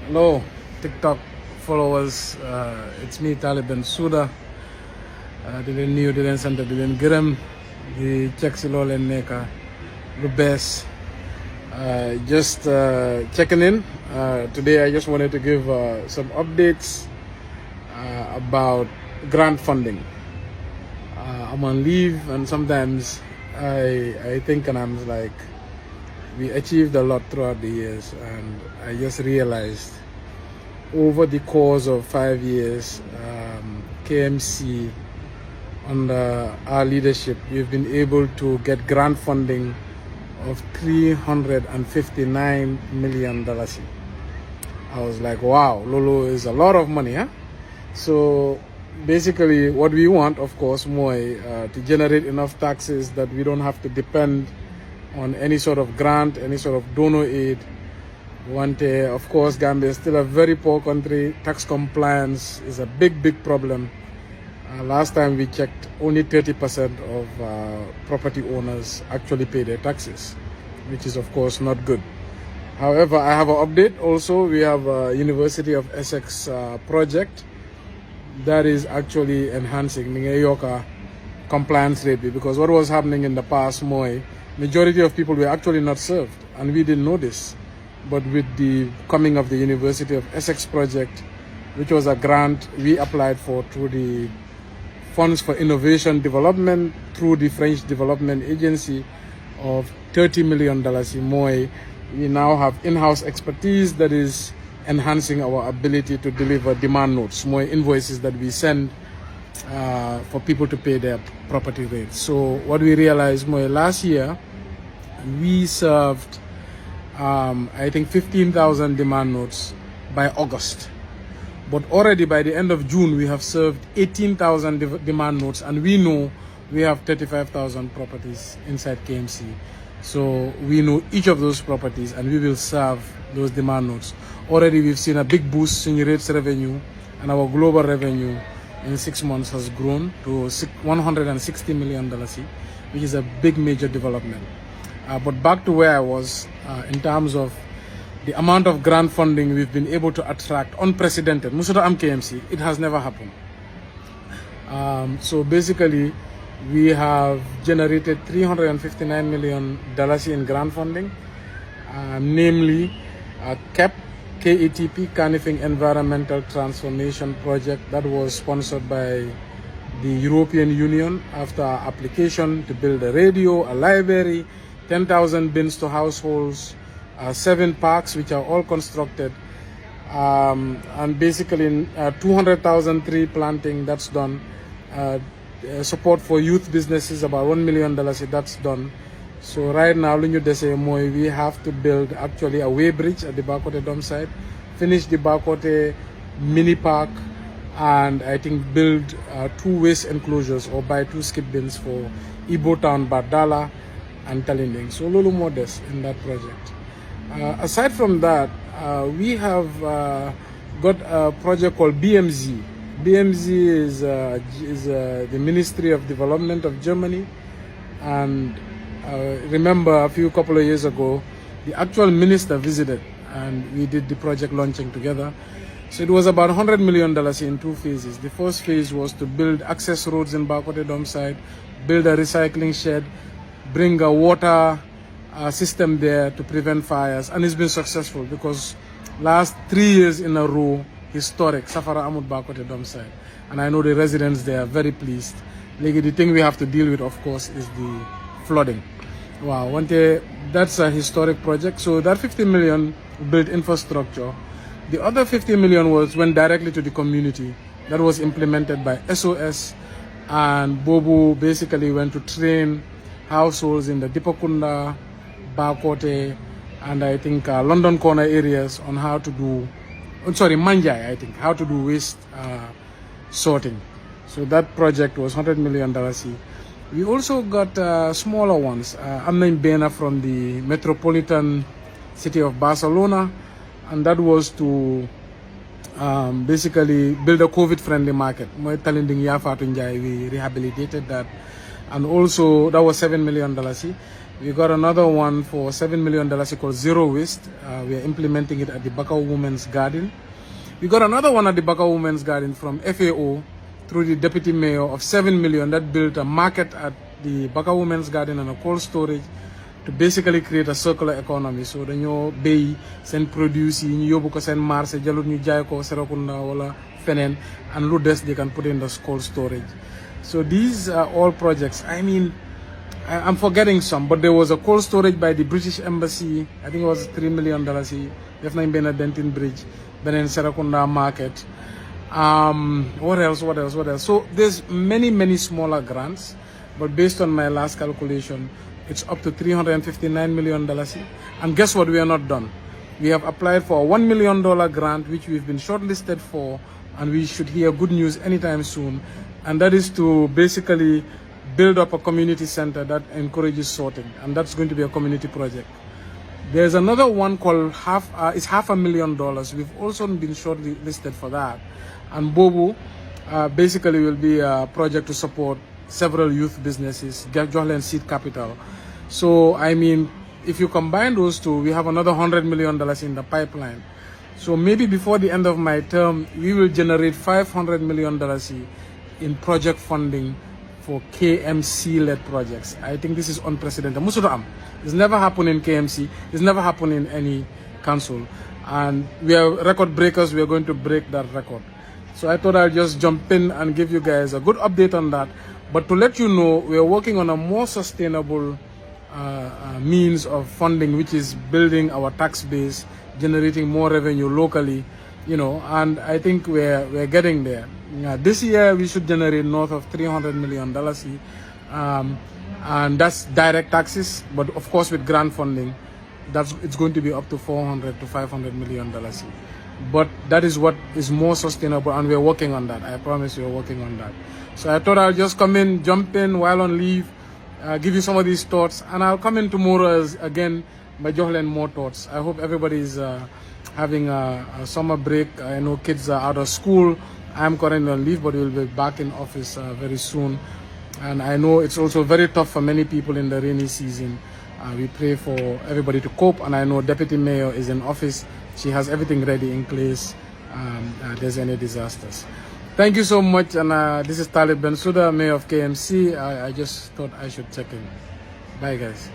Hello, TikTok followers. It's me, Taliban Suda. Di leen nuyu di leen sant di leen gërëm di check si loo leen nekk lu bees. Just checking in. Today I just wanted to give some updates about grant funding. I'm on leave and sometimes I think and I'm like, we achieved a lot throughout the years, and I just realized over the course of 5 years, KMC, under our leadership, we've been able to get grant funding of $359 million. I was like, wow, Lolo is a lot of money, huh? So basically what we want, of course, more to generate enough taxes that we don't have to depend on any sort of grant, any sort of donor aid. Of course, Gambia is still a very poor country. Tax compliance is a big problem. Last time we checked, only 30% of property owners actually pay their taxes, which is of course not good. However, I have an update also. We have a University of Essex project that is actually enhancing the compliance rate, because what was happening in the past, majority of people were actually not served, and we didn't know this. But with the coming of the University of Essex project, which was a grant we applied for through the Funds for Innovation Development through the French Development Agency of $30 million, we now have in-house expertise that is enhancing our ability to deliver demand notes, more invoices that we send for people to pay their property rates. So what we realized last year, we served I think 15,000 demand notes by August. But already by the end of June, we have served 18,000 demand notes, and we know we have 35,000 properties inside KMC. So we know each of those properties, and we will serve those demand notes. Already we've seen a big boost in rates revenue, and our global revenue in 6 months has grown to $160 million, which is a big major development. But back to where I was, in terms of the amount of grant funding we've been able to attract, unprecedented. Musuta Am KMC, it has never happened. So basically, we have generated $359 million in grant funding, namely KETP, Canifing Environmental Transformation Project, that was sponsored by the European Union after our application to build a radio, a library, 10,000 bins to households, 7 parks which are all constructed, and basically 200,000 tree planting, that's done. Support for youth businesses, about $1 million, that's done. So right now, we have to build actually a way bridge at the Bakote Dome site, finish the Bakote mini park, and I think build 2 waste enclosures or buy 2 skip bins for Ibo Town, Badala, and Talinding. So Lulu Modest in that project. Aside from that, we have got a project called BMZ. BMZ is the Ministry of Development of Germany, and remember a couple of years ago, the actual minister visited and we did the project launching together. So it was about $100 million in 2 phases. The first phase was to build access roads in Bakote Dome site, build a recycling shed, bring a water system there to prevent fires, and it's been successful because last 3 years in a row, historic, Safara Amud Bakote Dome site, and I know the residents there are very pleased. Like, the thing we have to deal with, of course, is the flooding. Wow, that's a historic project. So that 50 million built infrastructure. The other 50 million went directly to the community. That was implemented by SOS, and Bobu basically went to train households in the Dipakunda, Bakote, and I think London Corner areas on how to do, Manjai, I think, how to do waste sorting. So that project was $100 million. We also got smaller ones. I'm in Bena from the metropolitan city of Barcelona, and that was to basically build a COVID-friendly market. We rehabilitated that, and also that was $7 million. We got another one for $7 million called Zero Waste. We are implementing it at the Bakau Women's Garden. We got another one at the Bakau Women's Garden from FAO through the Deputy Mayor of $7 million that built a market at the Bakau Women's Garden and a cold storage to basically create a circular economy. So dañoo bay seen produce yi ñu yóbbu ko seen marché jalut ñu jaay ko Serekunda wala feneen, and lu des they can put in the cold storage. So these are all projects. I mean, I'm forgetting some, but there was a cold storage by the British Embassy. I think it was $3 million. Def nañ benn Denton Bridge, beneen Serekunda market. What else? So there's many smaller grants, but based on my last calculation, it's up to $359 million. And guess what? We are not done. We have applied for a $1 million grant, which we've been shortlisted for, and we should hear good news anytime soon. And that is to basically build up a community center that encourages sorting, and that's going to be a community project. There's another one called it's $500,000. We've also been shortlisted for that, and Bobu basically will be a project to support several youth businesses, Johlen Seed Capital. So I mean, if you combine those two, we have another $100 million in the pipeline. So maybe before the end of my term, we will generate $500 million in project funding for KMC-led projects. I think this is unprecedented. It's never happened in KMC. It's never happened in any council. And we are record breakers. We are going to break that record. So I thought I'll just jump in and give you guys a good update on that. But to let you know, we are working on a more sustainable means of funding, which is building our tax base, generating more revenue locally, you know, and I think we're getting there. This year we should generate north of $300 million, and that's direct taxes. But of course, with grant funding, it's going to be up to $400 to $500 million. But that is what is more sustainable, and we're working on that. I promise we're working on that. So I thought I'll just come in, jump in while on leave, give you some of these thoughts, and I'll come in tomorrow again by Johlen more thoughts. I hope everybody's having a summer break. I know kids are out of school. I'm currently on leave, but we'll be back in office very soon. And I know it's also very tough for many people in the rainy season. We pray for everybody to cope, and I know Deputy Mayor is in office. She has everything ready in place there's any disasters. Thank you so much, and this is Talib Bensouda, Mayor of KMC. I just thought I should check in. Bye, guys.